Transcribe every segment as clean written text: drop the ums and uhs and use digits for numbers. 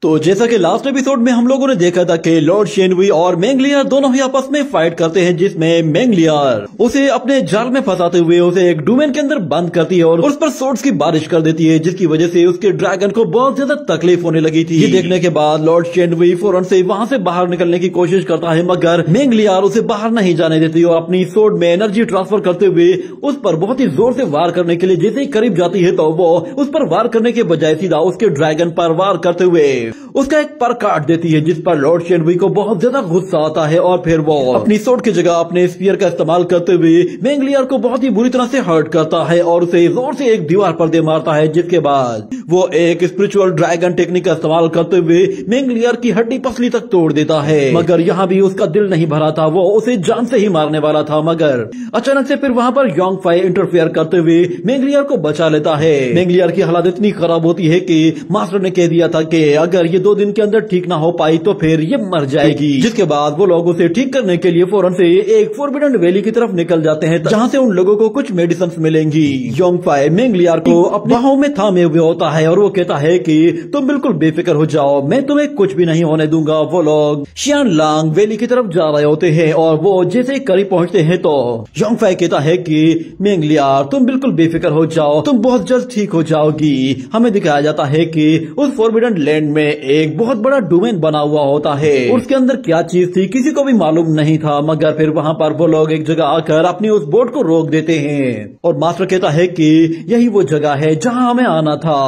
तो जैसा कि लास्ट एपिसोड में हम लोगों ने देखा था कि लॉर्ड शेनवी और मेंगलियर दोनों ही आपस में फाइट करते हैं, जिसमें मेंगलियर उसे अपने जाल में फंसाते हुए उसे एक डोमेन के अंदर बंद करती है और उस पर सोर्ड्स की बारिश कर देती है, जिसकी वजह से उसके ड्रैगन को बहुत ज्यादा तकलीफ होने लगी थी। ये देखने के बाद लॉर्ड शेनवी फौरन से वहां से बाहर निकलने की कोशिश करता है, मगर मेंगलियर उसे बाहर नहीं जाने देती और अपनी सोर्ड में एनर्जी ट्रांसफर करते हुए उस पर बहुत ही जोर से वार करने के लिए जैसे ही करीब जाती है तो वो उस पर वार करने के बजाय सीधा उसके ड्रैगन पर वार करते हुए उसका एक पर काट देती है, जिस पर लॉर्ड शेनवी को बहुत ज्यादा गुस्सा आता है और फिर वो अपनी सोर्ड की जगह अपने स्पीयर का इस्तेमाल करते हुए मेंगलियर को बहुत ही बुरी तरह से हर्ट करता है और उसे जोर से एक दीवार पर दे मारता है, जिसके बाद वो एक स्पिरिचुअल ड्रैगन टेक्निक का इस्तेमाल करते हुए मेंगलियर की हड्डी पसली तक तोड़ देता है। मगर यहाँ भी उसका दिल नहीं भरा था, वो उसे जान से ही मारने वाला था, मगर अचानक से फिर वहाँ पर योंगफाई इंटरफेयर करते हुए मेंगलियर को बचा लेता है। मेंगलियर की हालत इतनी खराब होती है कि मास्टर ने कह दिया था कि अगर ये 2 दिन के अंदर ठीक ना हो पाई तो फिर ये मर जाएगी, जिसके बाद वो लोग उसे ठीक करने के लिए फौरन से एक फॉरबिडन वैली की तरफ निकल जाते हैं, जहाँ से उन लोगों को कुछ मेडिसिन मिलेंगी। योंगफाई मेंगलियर को अपने बाहों में थामे हुए होता है और वो कहता है कि तुम बिल्कुल बेफिक्र हो जाओ, मैं तुम्हें कुछ भी नहीं होने दूंगा। वो लोग शियानलांग वैली की तरफ जा रहे होते हैं और वो जैसे करीब पहुंचते हैं तो योंगफाई कहता है कि मेंगलियर तुम बिल्कुल बेफिक्र हो जाओ, तुम बहुत जल्द ठीक हो जाओगी। हमें दिखाया जाता है कि उस फॉरबिडन लैंड में एक बहुत बड़ा डोमेन बना हुआ होता है, उसके अंदर क्या चीज थी किसी को भी मालूम नहीं था, मगर फिर वहाँ पर वो लोग एक जगह आकर अपनी उस बोट को रोक देते हैं और मास्टर कहता है कि यही वो जगह है जहाँ हमें आना था।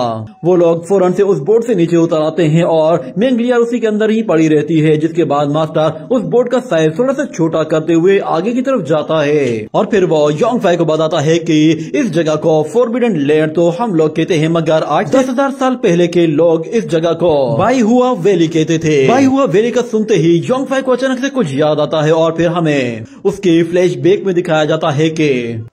वो लोग फौरन से उस बोट से नीचे उतर आते हैं और मेंगलियर उसी के अंदर ही पड़ी रहती है, जिसके बाद मास्टर उस बोट का साइज थोड़ा सा छोटा करते हुए आगे की तरफ जाता है और फिर वो योंगफाई को बताता है कि इस जगह को फॉरबिडन लैंड तो हम लोग कहते हैं, मगर आज 10,000 साल पहले के लोग इस जगह को बाईहुआ वैली कहते थे। बाईहुआ वैली का सुनते ही योंगफाई को अचानक से कुछ याद आता है और फिर हमें उसके फ्लैशबैक में दिखाया जाता है कि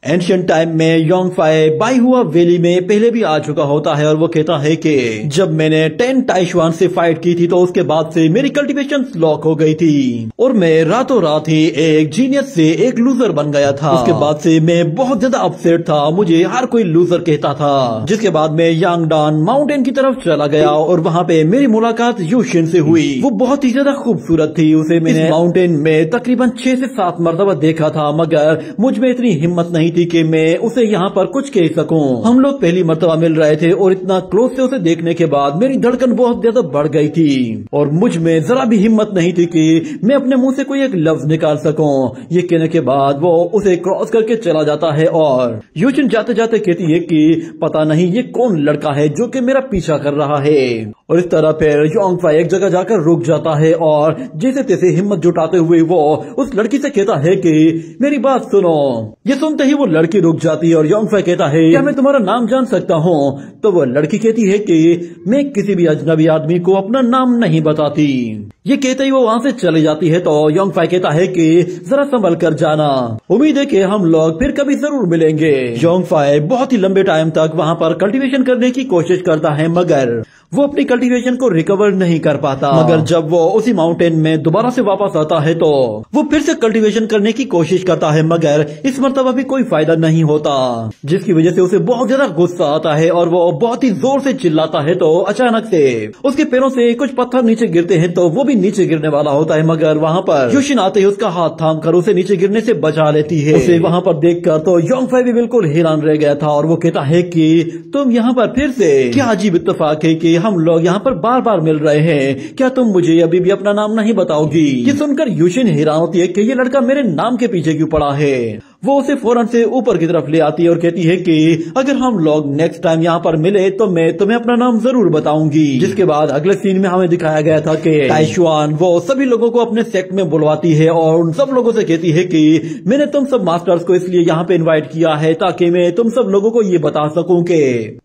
एंशिएंट टाइम में योंगफाई बाईहुआ वैली में पहले भी आ चुका होता है और वो कहता है कि जब मैंने 10 टाइशुआन से फाइट की थी तो उसके बाद से मेरी कल्टीवेशन लॉक हो गई थी और मैं रातों रात ही एक जीनियस से एक लूजर बन गया था। उसके बाद से मैं बहुत ज्यादा अपसेट था, मुझे हर कोई लूजर कहता था, जिसके बाद मैं यांगडान माउंटेन की तरफ चला गया और वहाँ पे मेरी मुलाकात यूशिन से हुई। वो बहुत ही ज्यादा खूबसूरत थी, उसे मैंने माउंटेन में तकरीबन 6 से 7 मरतबा देखा था, मगर मुझ में इतनी हिम्मत नहीं थी कि मैं उसे यहाँ पर कुछ कह सकूं। हम लोग पहली मरतबा मिल रहे थे और इतना क्लोज से उसे देखने के बाद मेरी धड़कन बहुत ज्यादा बढ़ गई थी और मुझ में जरा भी हिम्मत नहीं थी कि मैं अपने मुंह से कोई एक लफ्ज निकाल सकूं। ये कहने के बाद वो उसे क्रॉस करके चला जाता है और यूशिन जाते जाते कहती है कि पता नहीं ये कौन लड़का है जो कि मेरा पीछा कर रहा है। और इस तरह फिर योंगफाई एक जगह जाकर रुक जाता है और जैसे तैसे हिम्मत जुटाते हुए वो उस लड़की से कहता है कि मेरी बात सुनो। ये सुनते ही वो लड़की रुक जाती है और योंगफाई कहता है क्या मैं तुम्हारा नाम जान सकता हूँ? तो वो लड़की कहती है कि मैं किसी भी अजनबी आदमी को अपना नाम नहीं बताती। ये कहते ही वो वहाँ से चली जाती है तो योंगफाई कहता है कि जरा संभल कर जाना, उम्मीद है कि हम लोग फिर कभी जरूर मिलेंगे। योंगफाई बहुत ही लंबे टाइम तक वहाँ पर कल्टीवेशन करने की कोशिश करता है, मगर वो अपनी कल्टीवेशन को रिकवर नहीं कर पाता। मगर जब वो उसी माउंटेन में दोबारा से वापस आता है तो वो फिर से कल्टीवेशन करने की कोशिश करता है, मगर इस मर्तबा भी कोई फायदा नहीं होता, जिसकी वजह से उसे बहुत ज्यादा गुस्सा आता है और वो बहुत ही जोर से चिल्लाता है। तो अचानक से उसके पैरों से कुछ पत्थर नीचे गिरते हैं तो वो भी नीचे गिरने वाला होता है, मगर वहाँ पर यूशिन आते ही उसका हाथ थाम कर उसे नीचे गिरने से बचा लेती है। उसे वहाँ पर देखकर तो योंगफाई भी बिल्कुल हैरान रह गया था और वो कहता है कि तुम यहाँ पर फिर से, क्या अजीब इत्तेफाक है कि हम लोग यहाँ पर बार बार मिल रहे हैं, क्या तुम मुझे अभी भी अपना नाम नहीं बताओगी? ये सुनकर यूशिन हैरान होती है कि ये लड़का मेरे नाम के पीछे क्यों पड़ा है। वो उसे फौरन से ऊपर की तरफ ले आती है और कहती है कि अगर हम लोग नेक्स्ट टाइम यहाँ पर मिले तो मैं तुम्हें अपना नाम जरूर बताऊंगी। जिसके बाद अगले सीन में हमें दिखाया गया था कि टाइशुआन वो सभी लोगों को अपने सेक्ट में बुलवाती है और उन सब लोगों से कहती है कि मैंने तुम सब मास्टर्स को इसलिए यहाँ पे इन्वाइट किया है ताकि मैं तुम सब लोगों को ये बता सकूं कि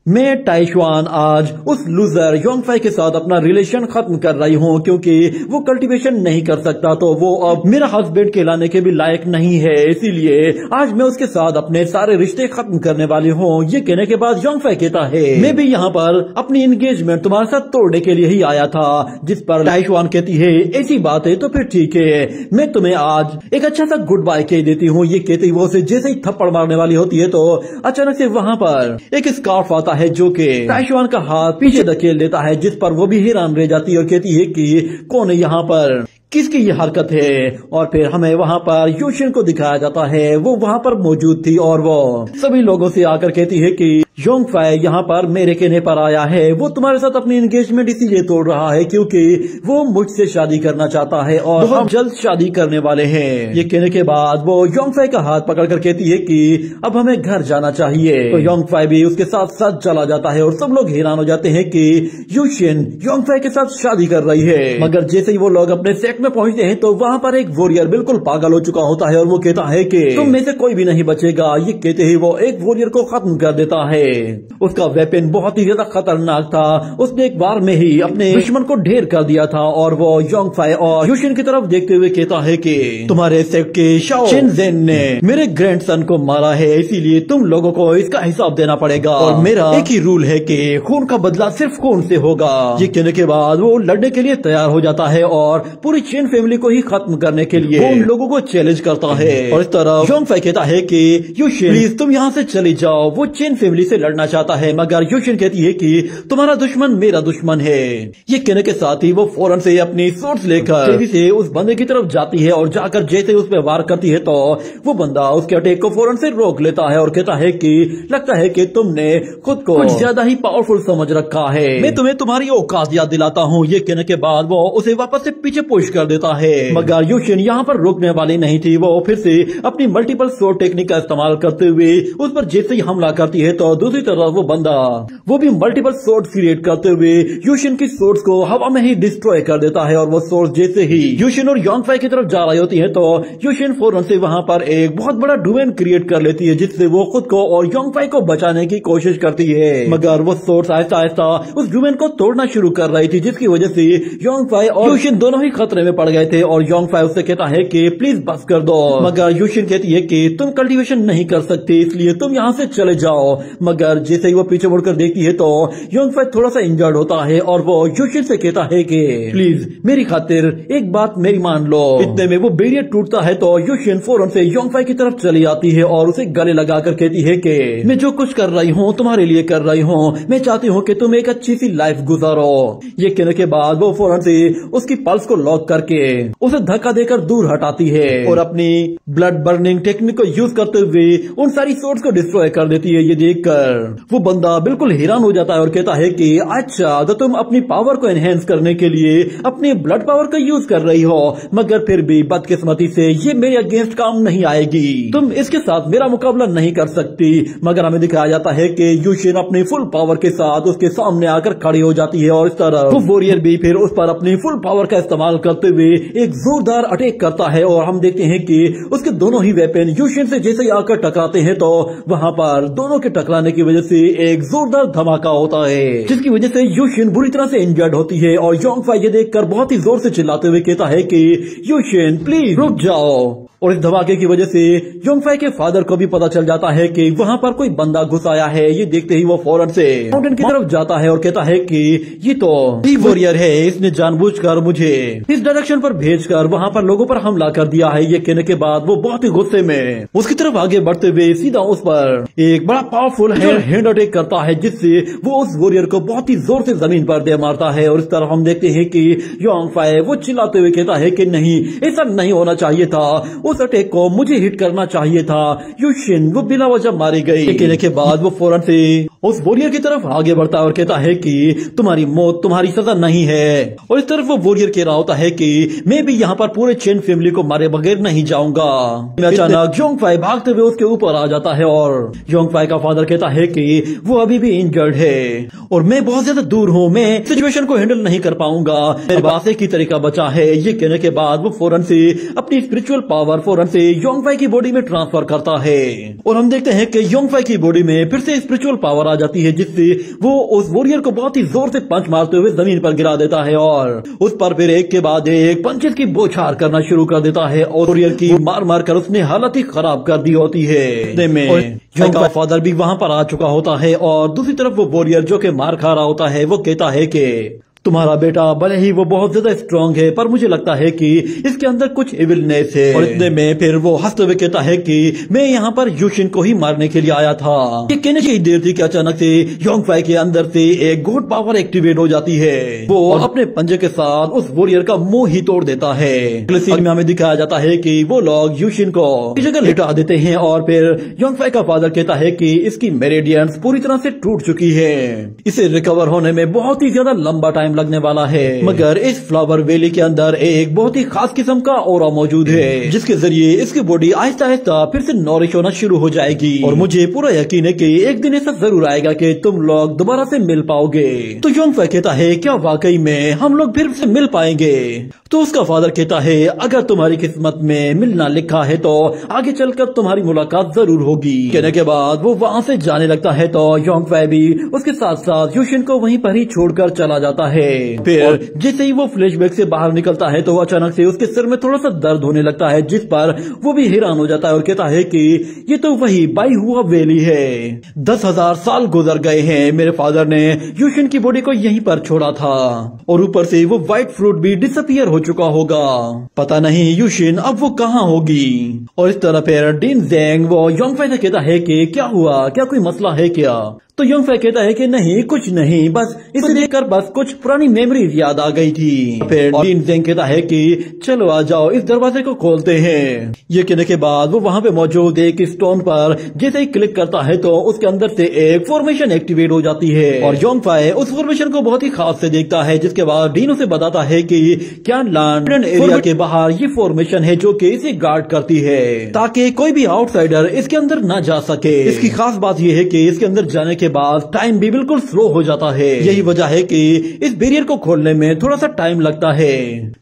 मैं टाइशुआन आज उस लूजर योंगफाई के साथ अपना रिलेशन खत्म कर रही हूँ, क्योंकि वो कल्टीवेशन नहीं कर सकता तो वो अब मेरा हस्बैंड कहलाने के भी लायक नहीं है, इसीलिए आज मैं उसके साथ अपने सारे रिश्ते खत्म करने वाली हूँ। ये कहने के बाद योंग फाई कहता है मैं भी यहाँ पर अपनी एंगेजमेंट तुम्हारे साथ तोड़ने के लिए ही आया था। जिस पर लाइशवान कहती है ऐसी बात है तो फिर ठीक है, मैं तुम्हें आज एक अच्छा सा गुड बाय कह देती हूँ। ये कहती वो उसे जैसे ही थप्पड़ मारने वाली होती है तो अचानक से वहाँ पर एक स्कार्फ आता है जो कि लाइशवान का हाथ पीछे धकेल देता है, जिस पर वो भी हैरान रह जाती है और कहती है कि कौन है यहाँ पर, किसकी ये हरकत है। और फिर हमें वहाँ पर यूशिन को दिखाया जाता है, वो वहाँ पर मौजूद थी और वो सभी लोगों से आकर कहती है कि योंग फाई यहाँ पर मेरे कहने पर आया है, वो तुम्हारे साथ अपनी एंगेजमेंट इसीलिए तोड़ रहा है क्योंकि वो मुझसे शादी करना चाहता है और हम जल्द शादी करने वाले हैं। ये कहने के बाद वो योंग फाई का हाथ पकड़कर कहती है कि अब हमें घर जाना चाहिए। तो योंग फाई भी उसके साथ साथ चला जाता है और सब लोग हैरान हो जाते हैं कि यूशिन योंग फाई के साथ शादी कर रही है। मगर जैसे ही वो लोग अपने सेट में पहुंचते हैं तो वहाँ पर एक वॉरियर बिल्कुल पागल हो चुका होता है और वो कहता है कि तुम में से कोई भी नहीं बचेगा। ये कहते ही वो एक वॉरियर को खत्म कर देता है। उसका वेपन बहुत ही ज्यादा खतरनाक था, उसने एक बार में ही अपने दुश्मन को ढेर कर दिया था। और वो योंग फाई और यूशिन की तरफ देखते हुए कहता है कि तुम्हारे सेक्ट के शाओ शिनजेन ने मेरे ग्रैंडसन को मारा है, इसीलिए तुम लोगों को इसका हिसाब देना पड़ेगा और मेरा एक ही रूल है कि खून का बदला सिर्फ खून से होगा। ये कहने के बाद वो लड़ने के लिए तैयार हो जाता है और पूरी चेन फैमिली को ही खत्म करने के लिए उन लोगों को चैलेंज करता है। और इस तरह योंग फाई कहता है कि यूशिन प्लीज तुम यहाँ से चली जाओ, वो चेन फैमिली से लड़ना चाहता है। मगर यूशिन कहती है कि तुम्हारा दुश्मन मेरा दुश्मन है। ये कहने के साथ ही वो फौरन से अपनी सोर्स लेकर तेजी से उस बंदे की तरफ जाती है और जाकर जैसे उस पर वार करती है तो वो बंदा उसके अटैक को फौरन से रोक लेता है और कहता है कि लगता है कि तुमने खुद को कुछ ज्यादा ही पावरफुल समझ रखा है, मैं तुम्हें तुम्हारी औकात याद दिलाता हूँ। ये कहने के बाद वो उसे वापस से पीछे पुश कर देता है। मगर यूशिन यहाँ पर रुकने वाली नहीं थी, वो फिर से अपनी मल्टीपल सोर्ड टेक्निक का इस्तेमाल करते हुए उस पर जैसे ही हमला करती है तो दूसरी तरफ वो बंदा वो भी मल्टीपल सोर्ड्स क्रिएट करते हुए यूशिन की सोर्ड्स को हवा में ही डिस्ट्रॉय कर देता है। और वो सोर्ड्स जैसे ही यूशिन और योंग फाई की तरफ जा रही होती है तो यूशिन फौरन से वहाँ पर एक बहुत बड़ा डोमेन क्रिएट कर लेती है, जिससे वो खुद को और योंग फाई को बचाने की कोशिश करती है। मगर वो सोर्ड्स आहिस्ता आहिस्ता उस डोमेन को तोड़ना शुरू कर रही थी, जिसकी वजह से योंग फाई और यूशिन दोनों ही खतरे में पड़ गए थे। और योंग फाई उससे कहता है कि प्लीज बस कर दो। मगर यूशिन कहती है कि तुम कल्टीवेशन नहीं कर सकते, इसलिए तुम यहाँ से चले जाओ। मगर जैसे ही वो पीछे मुड़कर देखती है तो योंग फाई थोड़ा सा इंजर्ड होता है और वो यूशिन से कहता है कि प्लीज मेरी खातिर एक बात मेरी मान लो। इतने में वो बैरियर टूटता है तो यूशिन फौरन से योंग फाई की तरफ चली आती है और उसे गले लगाकर कहती है कि मैं जो कुछ कर रही हूँ तुम्हारे लिए कर रही हूँ, मैं चाहती हूँ कि तुम एक अच्छी सी लाइफ गुजारो। ये कहने के बाद वो फौरन से उसकी पल्स को लॉक करके उसे धक्का देकर दूर हटाती है और अपनी ब्लड बर्निंग टेक्निक को यूज करते हुए उन सारी सोर्स को डिस्ट्रॉय कर देती है। ये देखकर वो बंदा बिल्कुल हैरान हो जाता है और कहता है कि अच्छा तो तुम अपनी पावर को एनहेंस करने के लिए अपनी ब्लड पावर का यूज कर रही हो, मगर फिर भी बदकिस्मती से ये मेरे अगेंस्ट काम नहीं आएगी, तुम इसके साथ मेरा मुकाबला नहीं कर सकती। मगर हमें दिखाया जाता है कि यूशिन अपनी फुल पावर के साथ उसके सामने आकर खड़ी हो जाती है और इस तरह वो वॉरियर भी फिर उस पर अपनी फुल पावर का इस्तेमाल करते हुए एक जोरदार अटैक करता है। और हम देखते हैं कि उसके दोनों ही वेपन यूशिन से जैसे ही आकर टकराते हैं तो वहाँ पर दोनों के टकराने की वजह से एक जोरदार धमाका होता है, जिसकी वजह से यूशिन बुरी तरह से इंजर्ड होती है। और योंग फाई ये देखकर बहुत ही जोर से चिल्लाते हुए कहता है कि यूशिन प्लीज रुक जाओ। और इस धमाके की वजह से योंग फाई के फादर को भी पता चल जाता है कि वहाँ पर कोई बंदा घुस आया है। ये देखते ही वो फौरन से माउंटेन की तरफ जाता है और कहता है कि ये तो वॉरियर है, इसने जानबूझकर मुझे इस डायरेक्शन पर भेजकर वहाँ पर लोगों पर हमला कर दिया है। ये कहने के बाद वो बहुत ही गुस्से में उसकी तरफ आगे बढ़ते हुए सीधा उस पर एक बड़ा पावरफुल हैंड अटैक करता है, जिससे वो उस वॉरियर को बहुत ही जोर से जमीन पर दे मारता है। और इस तरह हम देखते हैं कि योंग फाई वो चिल्लाते हुए कहता है कि नहीं, ऐसा नहीं होना चाहिए था, उस अटैक को मुझे हिट करना चाहिए था। यूशिन वो बिना वजह मारी गई। कहने के बाद वो फौरन से उस वॉरियर की तरफ आगे बढ़ता है और कहता है कि तुम्हारी मौत तुम्हारी सजा नहीं है। और इस तरफ वो वॉरियर कह रहा होता है कि मैं भी यहाँ पर पूरे चेन फैमिली को मारे बगैर नहीं जाऊंगा। अचानक योंग फाई भागते हुए उसके ऊपर आ जाता है और योंग फाई का फादर कहता है कि वो अभी भी इंजर्ड है और मैं बहुत ज्यादा दूर हूँ, मैं सिचुएशन को हैंडल नहीं कर पाऊंगा, मेरे पास एक ही तरीका बचा है। ये कहने के बाद वो फौरन से अपनी स्पिरिचुअल पावर फौरन से योंग फाई की बॉडी में ट्रांसफर करता है और हम देखते हैं कि योंग फाई की बॉडी में फिर से स्पिरिचुअल पावर आ जाती है, जिससे वो उस वॉरियर को बहुत ही जोर से पंच मारते हुए जमीन पर गिरा देता है और उस पर फिर एक के बाद एक पंचेस की बौछार करना शुरू कर देता है और वॉरियर की मार मार कर उसने हालत ही खराब कर दी होती है। में योंग का फादर भी वहां पर आ चुका होता है और दूसरी तरफ वो वॉरियर जो कि मार खा रहा होता है वो कहता है कि तुम्हारा बेटा भले ही वो बहुत ज्यादा स्ट्रांग है, पर मुझे लगता है कि इसके अंदर कुछ इविलनेस है। और इतने में फिर वो हंसते हुए कहता है कि मैं यहाँ पर यूशिन को ही मारने के लिए आया था। ये कहने की देर थी कि अचानक से योंग फाई के अंदर से एक गॉड पावर एक्टिवेट हो जाती है। वो अपने पंजे के साथ उस वॉरियर का मुंह ही तोड़ देता है। अगले सीन में हमें दिखाया जाता है कि वो लोग यूशिन को इस जगह लिटा देते हैं और फिर योंग फाई का फादर कहता है कि इसकी मेरिडियंस पूरी तरह से टूट चुकी है, इसे रिकवर होने में बहुत ही ज्यादा लंबा टाइम लगने वाला है। मगर इस फ्लावर वैली के अंदर एक बहुत ही खास किस्म का ऑरा मौजूद है, जिसके जरिए इसकी बॉडी आहिस्ता आहिस्ता फिर से नॉरिश होना शुरू हो जाएगी। और मुझे पूरा यकीन है कि एक दिन ऐसा जरूर आएगा कि तुम लोग दोबारा से मिल पाओगे। तो योंग फाई कहता है क्या वाकई में हम लोग फिर से मिल पाएंगे? तो उसका फादर कहता है अगर तुम्हारी किस्मत में मिलना लिखा है तो आगे चलकर तुम्हारी मुलाकात जरूर होगी। कहने के बाद वो वहाँ से जाने लगता है तो योंग फाई भी उसके साथ साथ यूशिन को वहीं पर ही छोड़कर चला जाता है। फिर जैसे ही वो फ्लैशबैक से बाहर निकलता है तो अचानक से उसके सिर में थोड़ा सा दर्द होने लगता है, जिस पर वो भी हैरान हो जाता है और कहता है कि ये तो वही बाई हुआ वैली है। 10,000 साल गुजर गए हैं, मेरे फादर ने यूशिन की बॉडी को यहीं पर छोड़ा था और ऊपर से वो व्हाइट फ्रूट भी डिसअपियर हो चुका होगा। पता नहीं यूशिन अब वो कहाँ होगी। और इस तरह फिर डीन ज़ेंग वो योंग फाई से कहता है कि क्या हुआ, क्या कोई मसला है क्या? तो योंग फाई कहता है कि नहीं कुछ नहीं, बस इसे देखकर बस कुछ पुरानी मेमोरीज याद आ गई थी। फिर डीन ज़ेंग कहता है कि चलो आ जाओ इस दरवाजे को खोलते हैं। ये कहने के बाद वो वहाँ पे मौजूद एक स्टोन पर जैसे ही क्लिक करता है तो उसके अंदर से एक फॉर्मेशन एक्टिवेट हो जाती है और योंग फाई उस फॉर्मेशन को बहुत ही खास से देखता है, जिसके बाद डीन उसे बताता है कि क्या लैंड एरिया के बाहर ये फॉर्मेशन है जो कि इसे गार्ड करती है ताकि कोई भी आउटसाइडर इसके अंदर न जा सके। इसकी खास बात यह है कि इसके अंदर जाने के बाद टाइम भी बिल्कुल स्लो हो जाता है। यही वजह है कि इस बैरियर को खोलने में थोड़ा सा टाइम लगता है।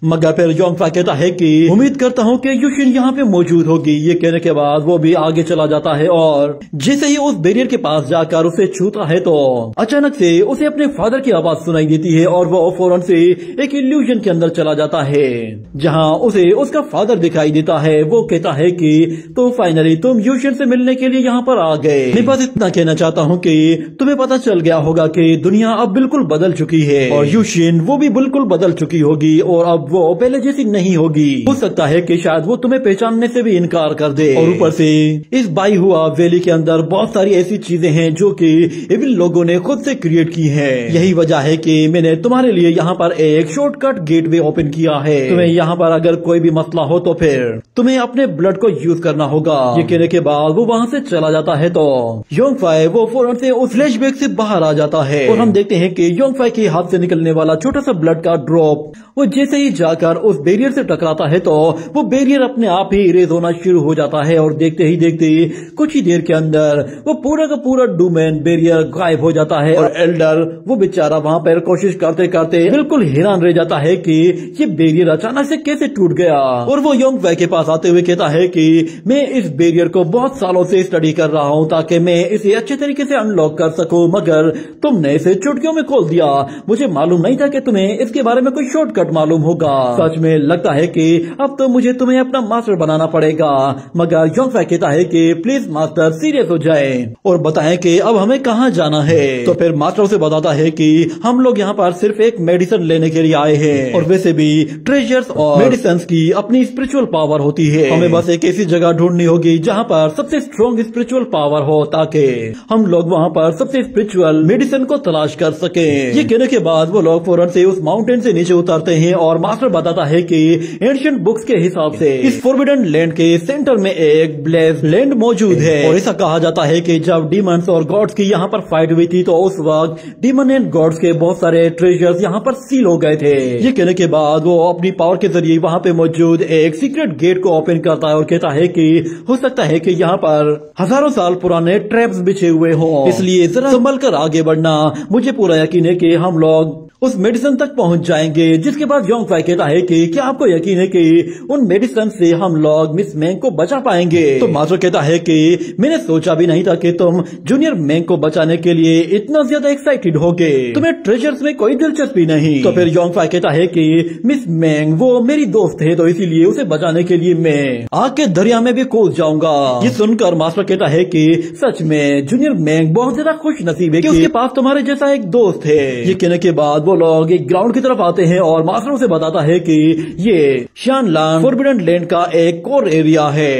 मगर फिर योंग फाई कहता है कि उम्मीद करता हूँ कि यूशिन यहाँ पे मौजूद होगी। ये कहने के बाद वो भी आगे चला जाता है और जैसे ही उस बैरियर के पास जाकर उसे छूता है तो अचानक से उसे अपने फादर की आवाज सुनाई देती है और वो फौरन से एक इल्यूजन के अंदर चला जाता है जहाँ उसे उसका फादर दिखाई देता है। वो कहता है कि तो फाइनली तुम यूशिन से मिलने के लिए यहाँ पर आ गए। मैं बस इतना कहना चाहता हूँ कि तुम्हें पता चल गया होगा कि दुनिया अब बिल्कुल बदल चुकी है और यूशिन वो भी बिल्कुल बदल चुकी होगी और अब वो पहले जैसी नहीं होगी। हो सकता है कि शायद वो तुम्हें पहचानने से भी इनकार कर दे। और ऊपर से इस बाई हुआ वैली के अंदर बहुत सारी ऐसी चीजें हैं जो कि इविल लोगों ने खुद से क्रिएट की हैं। यही वजह है कि मैंने तुम्हारे लिए यहाँ पर एक शॉर्टकट गेटवे ओपन किया है। तुम्हें यहाँ पर अगर कोई भी मसला हो तो फिर तुम्हें अपने ब्लड को यूज करना होगा। ये कहने के बाद वो वहाँ से चला जाता है तो योंग फाई वो फौरन से उस फ्लैशबैक से बाहर आ जाता है और हम देखते हैं कि योंग फाई के हाथ से निकलने वाला छोटा सा ब्लड का ड्रॉप वो जैसे ही जाकर उस बैरियर से टकराता है तो वो बैरियर अपने आप ही इरेज होना शुरू हो जाता है और देखते ही देखते कुछ ही देर के अंदर वो पूरा का पूरा डोमेन बैरियर गायब हो जाता है। और एल्डर वो बेचारा वहाँ पर कोशिश करते करते बिल्कुल हैरान रह जाता है कि ये बैरियर अचानक से कैसे टूट गया। और वो योंग फाई के पास आते हुए कहता है कि मैं इस बैरियर को बहुत सालों से स्टडी कर रहा हूँ ताकि मैं इसे अच्छे तरीके से अनलॉक कर सकूं, मगर तुमने इसे चुटकियों में खोल दिया। मुझे मालूम नहीं था कि तुम्हें इसके बारे में कोई शॉर्टकट मालूम होगा। सच में लगता है कि अब तो मुझे तुम्हें अपना मास्टर बनाना पड़ेगा। मगर योंग फाई कहता है कि प्लीज मास्टर सीरियस हो जाए और बताएं कि अब हमें कहाँ जाना है। तो फिर मास्टर उसे बताता है कि हम लोग यहाँ पर सिर्फ एक मेडिसिन लेने के लिए आए हैं और वैसे भी ट्रेजर्स और मेडिसिन की अपनी स्पिरिचुअल पावर होती है। हमें बस एक ऐसी जगह ढूंढनी होगी जहाँ पर सबसे स्ट्रॉन्ग स्पिरिचुअल पावर हो ताकि हम लोग वहाँ पर सबसे स्पिरिचुअल मेडिसिन को तलाश कर सके। ये कहने के बाद वो लोग फौरन से उस माउंटेन से नीचे उतरते हैं और मास्टर बताता है कि एंशिएंट बुक्स के हिसाब से इस फॉरबिडन लैंड के सेंटर में एक ब्लेस्ड लैंड मौजूद है और ऐसा कहा जाता है कि जब डीमंस और गॉड्स की यहाँ पर फाइट हुई थी तो उस वक्त डीमन एंड गॉड्स के बहुत सारे ट्रेजर्स यहाँ पर सील हो गए थे। ये कहने के बाद वो अपनी पावर के जरिए वहाँ पे मौजूद एक सीक्रेट गेट को ओपन करता है और कहता है कि हो सकता है कि यहाँ पर हजारों साल पुराने ट्रैप्स बिछे हुए हों, इसलिए इसलिए जरा संभल कर आगे बढ़ना। मुझे पूरा यकीन है कि हम लोग उस मेडिसिन तक पहुंच जाएंगे। जिसके बाद योंग फाई कहता है कि क्या आपको यकीन है कि उन मेडिसिन से हम लोग मिस मैंग को बचा पाएंगे? तो मास्टर कहता है कि मैंने सोचा भी नहीं था कि तुम जूनियर मैंग को बचाने के लिए इतना ज्यादा एक्साइटेड होगे। तुम्हें ट्रेजर्स में कोई दिलचस्पी नहीं। तो फिर योंग फाई कहता है कि मिस मैंग वो मेरी दोस्त है, तो इसीलिए उसे बचाने के लिए मैं आग के दरिया में भी कूद जाऊंगा। ये सुनकर मास्टर कहता है कि सच में जूनियर मैंग बहुत ज्यादा खुश नसीब है कि उसके पास तुम्हारे जैसा एक दोस्त है। ये कहने के बाद वो लोग एक ग्राउंड की तरफ आते हैं और मास्टर उसे बताता है कि ये शानलान फॉरबिडन लैंड का एक कोर एरिया है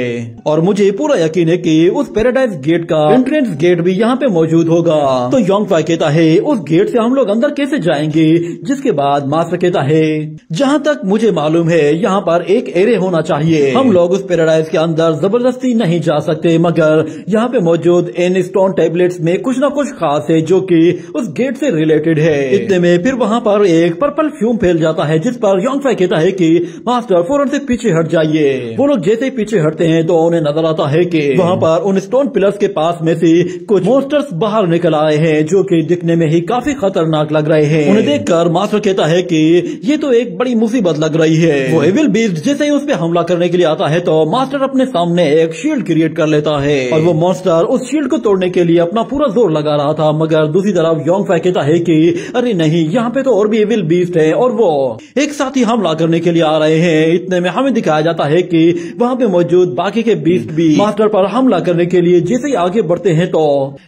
और मुझे पूरा यकीन है कि उस पैराडाइज गेट का एंट्रेंस गेट भी यहाँ पे मौजूद होगा। तो योंग फाई कहता है उस गेट से हम लोग अंदर कैसे जाएंगे? जिसके बाद मास्टर कहता है जहाँ तक मुझे मालूम है यहाँ पर एक एरिया होना चाहिए। हम लोग उस पैराडाइज के अंदर जबरदस्ती नहीं जा सकते, मगर यहाँ पे मौजूद इन स्टोन टैबलेट्स में कुछ न कुछ खास है जो कि उस गेट से रिलेटेड है। इतने में फिर वहाँ पर एक पर्पल फ्यूम फैल जाता है, जिस पर योंग फाई कहता है कि मास्टर फौरन से पीछे हट जाइए। वो लोग जैसे ही पीछे हटते हैं तो उन्हें नजर आता है कि वहाँ पर उन स्टोन पिलर्स के पास में से कुछ मॉन्स्टर्स बाहर निकल आए हैं जो कि दिखने में ही काफी खतरनाक लग रहे हैं। उन्हें देखकर मास्टर कहता है कि ये तो एक बड़ी मुसीबत लग रही है। वो एविल बीस्ट जैसे ही उस पे हमला करने के लिए आता है तो मास्टर अपने सामने एक शील्ड क्रिएट कर लेता है और वो मॉन्स्टर उस शील्ड को तोड़ने के लिए अपना पूरा जोर लगा रहा था, मगर दूसरी तरफ योंग फाई कहता है कि अरे नहीं, यहाँ पे तो और भी एविल बीस्ट है और वो एक साथ ही हमला करने के लिए आ रहे हैं। इतने में हमें दिखाया जाता है कि वहाँ पे मौजूद बाकी के बीस्ट भी मास्टर पर हमला करने के लिए जैसे ही आगे बढ़ते हैं तो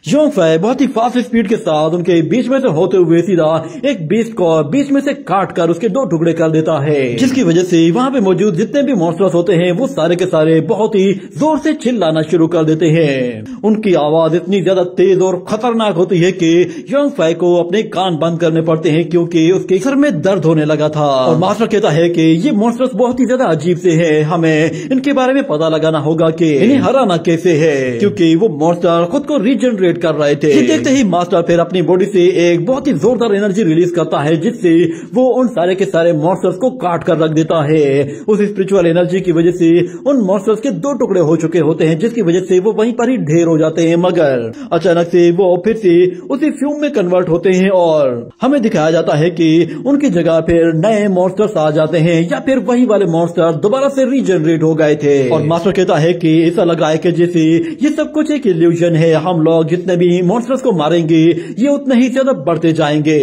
योंग फाई बहुत ही फास्ट स्पीड के साथ उनके बीच में से होते हुए सीधा एक बीस्ट को बीच में से काट कर उसके 2 टुकड़े कर देता है, जिसकी वजह से वहाँ पे मौजूद जितने भी मॉन्स्टर्स होते हैं वो सारे के सारे बहुत ही जोर से चिल्लाना शुरू कर देते हैं। उनकी आवाज इतनी ज्यादा तेज और खतरनाक होती है कि योंग फाई को अपने कान बंद करने पड़ते हैं क्योंकि उसके सर में दर्द होने लगा था। और मास्टर कहता है कि ये मॉन्स्टर्स बहुत ही ज्यादा अजीब से हैं, हमें इनके बारे में पता लगाना होगा कि इन्हें हराना कैसे है, क्योंकि वो मॉन्स्टर खुद को रीजनरेट कर रहे थे। देखते ही मास्टर फिर अपनी बॉडी से एक बहुत ही जोरदार एनर्जी रिलीज करता है जिससे वो उन सारे के सारे मॉन्स्टर्स को काट कर रख देता है। उस स्पिरिचुअल एनर्जी की वजह से उन मॉन्स्टर्स के 2 टुकड़े हो चुके होते हैं, जिसकी वजह से वो वहीं पर ही ढेर हो जाते हैं, मगर अचानक से वो फिर से उसी फ्यूम में कन्वर्ट होते हैं और हमें दिखाया जाता है कि उनकी जगह फिर नए मॉन्स्टर्स आ जाते हैं या फिर वही वाले मॉन्स्टर दोबारा से रीजनरेट हो गए थे। और मास्टर कहता है कि ऐसा लग रहा है कि जैसे ये सब कुछ एक इल्यूजन है, हम लोग जितने भी मॉन्स्टर्स को मारेंगे ये उतने ही ज्यादा बढ़ते जाएंगे।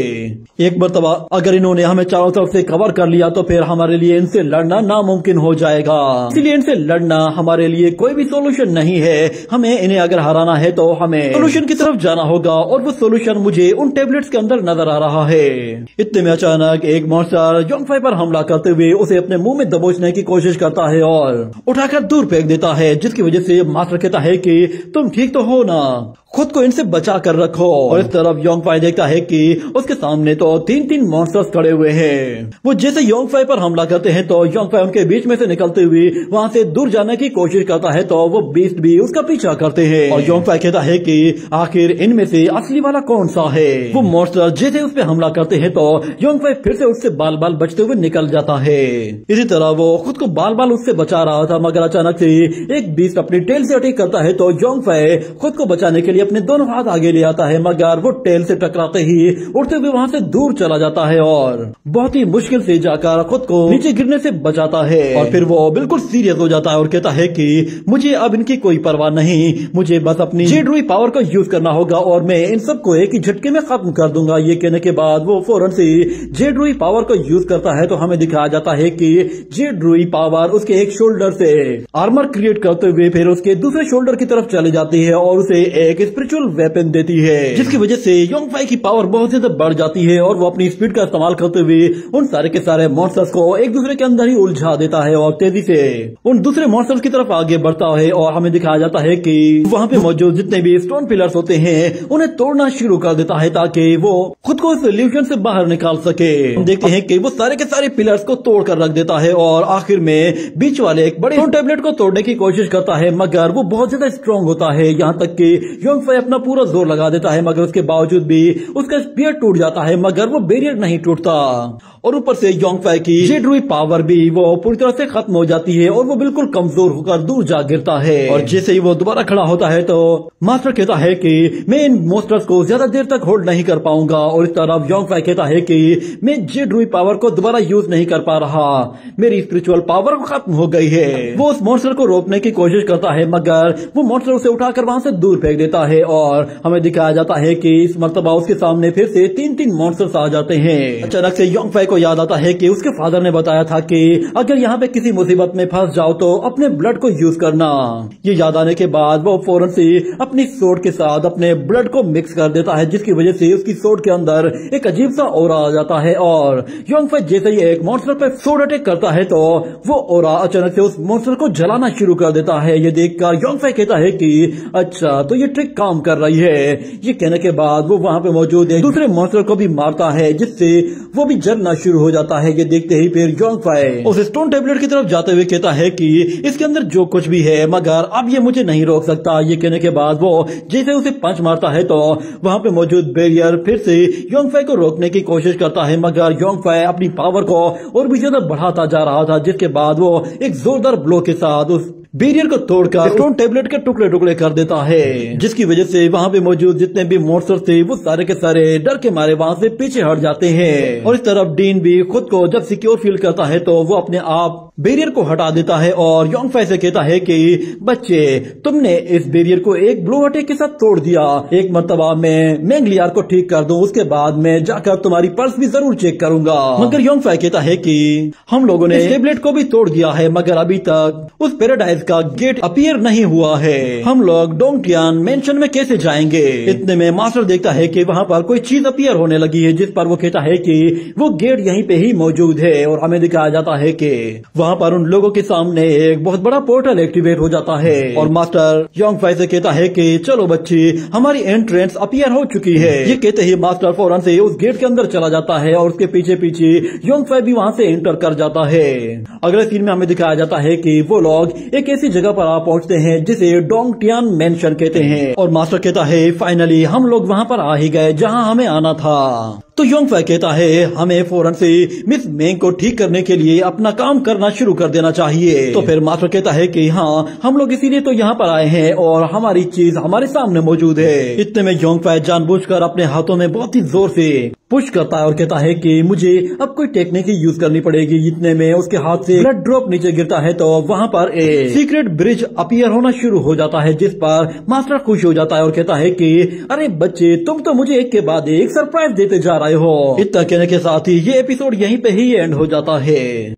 एक मर्तबा अगर इन्होंने हमें चारों तरफ से कवर कर लिया तो फिर हमारे लिए इनसे लड़ना नामुमकिन हो जाएगा, इसलिए इनसे लड़ना हमारे लिए कोई भी सोल्यूशन नहीं है। हमें इन्हें अगर हराना है तो हमें सोल्यूशन की तरफ जाना होगा और वो सोल्यूशन मुझे उन टेबलेट्स के अंदर नजर आ रहा है। इतने में अचानक एक मॉन्स्टर योंग फाई पर हमला करते हुए उसे अपने मुंह में दबोचने की कोशिश करता है और उठाकर दूर फेंक देता है, जिसकी वजह से मास्टर कहता है कि तुम ठीक तो हो ना, खुद को इनसे बचा कर रखो। और इस तरफ योंग फाई देखता है कि उसके सामने तो 3 मॉन्स्टर्स खड़े हुए हैं। वो जैसे योंग फाई पर हमला करते हैं तो योंग फाई उनके बीच में से निकलते हुए वहाँ से दूर जाने की कोशिश करता है तो वो बीस्ट भी उसका पीछा करते हैं। और योंग फाई कहता है कि आखिर इनमें से असली वाला कौन सा है। वो मॉन्स्टर जैसे उस पर हमला करते हैं तो योंग फाई फिर से उससे बाल बाल बचते हुए निकल जाता है। इसी तरह वो खुद को बाल बाल उससे बचा रहा था, मगर अचानक से एक बीस्ट अपनी टेल से अटैक करता है तो योंग फाई खुद को बचाने के लिए अपने दोनों हाथ आगे ले आता है, मगर वो टेल से टकराते ही उड़ते हुए वहाँ से दूर चला जाता है और बहुत ही मुश्किल से जाकर खुद को नीचे गिरने से बचाता है। और फिर वो बिल्कुल सीरियस हो जाता है और कहता है कि मुझे अब इनकी कोई परवाह नहीं, मुझे बस अपनी जेड रूई पावर का यूज करना होगा और मैं इन सबको एक ही झटके में खत्म कर दूंगा। ये कहने के बाद वो फौरन से जेड रूई पावर का यूज करता है तो हमें दिखाया जाता है कि जेड रूई पावर उसके एक शोल्डर से आर्मर क्रिएट करते हुए फिर उसके दूसरे शोल्डर की तरफ चली जाती है और उसे एक स्पिरिचुअल वेपन देती है, जिसकी वजह से योंग फाई की पावर बहुत ज्यादा बढ़ जाती है और वो अपनी स्पीड का इस्तेमाल करते हुए उन सारे के सारे मॉन्स्टर्स को एक दूसरे के अंदर ही उलझा देता है और तेजी से उन दूसरे मॉन्स्टर्स की तरफ आगे बढ़ता है। और हमें दिखाया जाता है कि वहाँ पे मौजूद जितने भी स्टोन पिलर्स होते हैं उन्हें तोड़ना शुरू कर देता है ताकि वो खुद को इस इल्यूजन से बाहर निकाल सके। हम देखते हैं कि वो सारे के सारे पिलर्स को तोड़ कर रख देता है और आखिर में बीच वाले एक बड़े टैबलेट को तोड़ने की कोशिश करता है, मगर वो बहुत ज्यादा स्ट्रॉन्ग होता है, यहाँ तक कि योंग फाई अपना पूरा जोर लगा देता है, मगर उसके बावजूद भी उसका स्पीयर टूट जाता है, मगर वो बैरियर नहीं टूटता। और ऊपर से योंग फाई की जेड रूई पावर भी वो पूरी तरह से खत्म हो जाती है और वो बिल्कुल कमजोर होकर दूर जा गिरता है। और जैसे ही वो दोबारा खड़ा होता है तो मास्टर कहता है कि मैं इन मॉन्स्टर्स को ज्यादा देर तक होल्ड नहीं कर पाऊंगा। और इस तरफ योंग फाई कहता है कि मैं जेड रूई पावर को दोबारा यूज नहीं कर पा रहा, मेरी स्पिरिचुअल पावर खत्म हो गई है। वो उस मॉन्स्टर को रोकने की कोशिश करता है मगर वो मॉन्स्टर उसे उठाकर वहां से दूर फेंक देता है और हमें दिखाया जाता है कि इस मर्तबा उसके सामने फिर से 3-3 मॉन्स्टर्स आ जाते हैं। अचानक से योंग फाई को याद आता है कि उसके फादर ने बताया था कि अगर यहाँ पे किसी मुसीबत में फंस जाओ तो अपने ब्लड को यूज करना। ये याद आने के बाद वो फौरन से अपनी सोड के साथ अपने ब्लड को मिक्स कर देता है, जिसकी वजह से उसकी सोड के अंदर एक अजीब सा ऑरा आ जाता है और योंग फाई जैसे ही एक मॉन्स्टर पे सोड अटैक करता है तो वो ऑरा अचानक से उस मॉन्स्टर को जलाना शुरू कर देता है। ये देखकर योंग फाई कहता है कि अच्छा तो ये ट्रिक काम कर रही है। ये कहने के बाद वो वहां पे मौजूद एक दूसरे मॉन्स्टर को भी मारता है जिससे वो भी जलना शुरू हो जाता है। ये देखते ही फिर योंग फाई उस स्टोन टेबलेट की तरफ जाते हुए कहता है कि इसके अंदर जो कुछ भी है मगर अब ये मुझे नहीं रोक सकता। ये कहने के बाद वो जैसे उसे पंच मारता है तो वहां पे मौजूद बैरियर फिर से योंग फाई को रोकने की कोशिश करता है मगर योंग फाई अपनी पावर को और भी ज्यादा बढ़ाता जा रहा था, जिसके बाद वो एक जोरदार ब्लो के साथ उस बैरियर को तोड़कर स्टोन टेबलेट के टुकड़े टुकड़े कर देता है, जिसकी वजह से वहां पे मौजूद जितने भी मॉन्स्टर थे वो सारे के सारे डर के मारे वहां से पीछे हट जाते हैं। और इस तरफ डीन भी खुद को जब सिक्योर फील करता है तो वो अपने आप बैरियर को हटा देता है और योंग फाई से कहता है कि बच्चे तुमने इस बैरियर को एक ब्लो अटैक के साथ तोड़ दिया, एक मर्तबा मैं मैंगलियर को ठीक कर दूं, उसके बाद मैं जाकर तुम्हारी पर्स भी जरूर चेक करूंगा। मगर योंग फाई कहता है कि हम लोगों ने टेबलेट को भी तोड़ दिया है मगर अभी तक उस पैराडाइज का गेट अपीयर नहीं हुआ है, हम लोग डोंगटियान मेंशन में कैसे जाएंगे। इतने में मास्टर देखता है कि वहाँ पर कोई चीज अपीयर होने लगी है, जिस पर वो कहता है कि वो गेट यहीं पे ही मौजूद है और हमें दिखाया जाता है कि वहाँ पर उन लोगों के सामने एक बहुत बड़ा पोर्टल एक्टिवेट हो जाता है और मास्टर योंग फाई से कहता है कि चलो बच्ची हमारी एंट्रेंस अपीयर हो चुकी है। ये कहते ही मास्टर फौरन से उस गेट के अंदर चला जाता है और उसके पीछे पीछे योंग फाई भी वहाँ से एंटर कर जाता है। अगले सीन में हमें दिखाया जाता है कि वो लोग एक ऐसी जगह पर आ पहुंचते हैं जिसे डोंगटियान मेंशन कहते हैं और मास्टर कहता है फाइनली हम लोग वहाँ पर आ ही गए जहाँ हमें आना था। तो योंग फाई कहता है हमें फौरन से मिस मेंग को ठीक करने के लिए अपना काम करना शुरू कर देना चाहिए। तो फिर मास्टर कहता है कि हाँ हम लोग इसीलिए तो यहाँ पर आए हैं और हमारी चीज हमारे सामने मौजूद है। इतने में योंग फाई जानबूझकर अपने हाथों में बहुत ही जोर से पुश करता है और कहता है कि मुझे अब कोई टेक्निक ही यूज करनी पड़ेगी। इतने में उसके हाथ से ब्लड ड्रॉप नीचे गिरता है तो वहाँ पर एक सीक्रेट ब्रिज अपीयर होना शुरू हो जाता है, जिस पर मास्टर खुश हो जाता है और कहता है कि अरे बच्चे तुम तो मुझे एक के बाद एक सरप्राइज देते जा रहे हो। इतना कहने के साथ ही ये एपिसोड यहीं पे ही एंड हो जाता है।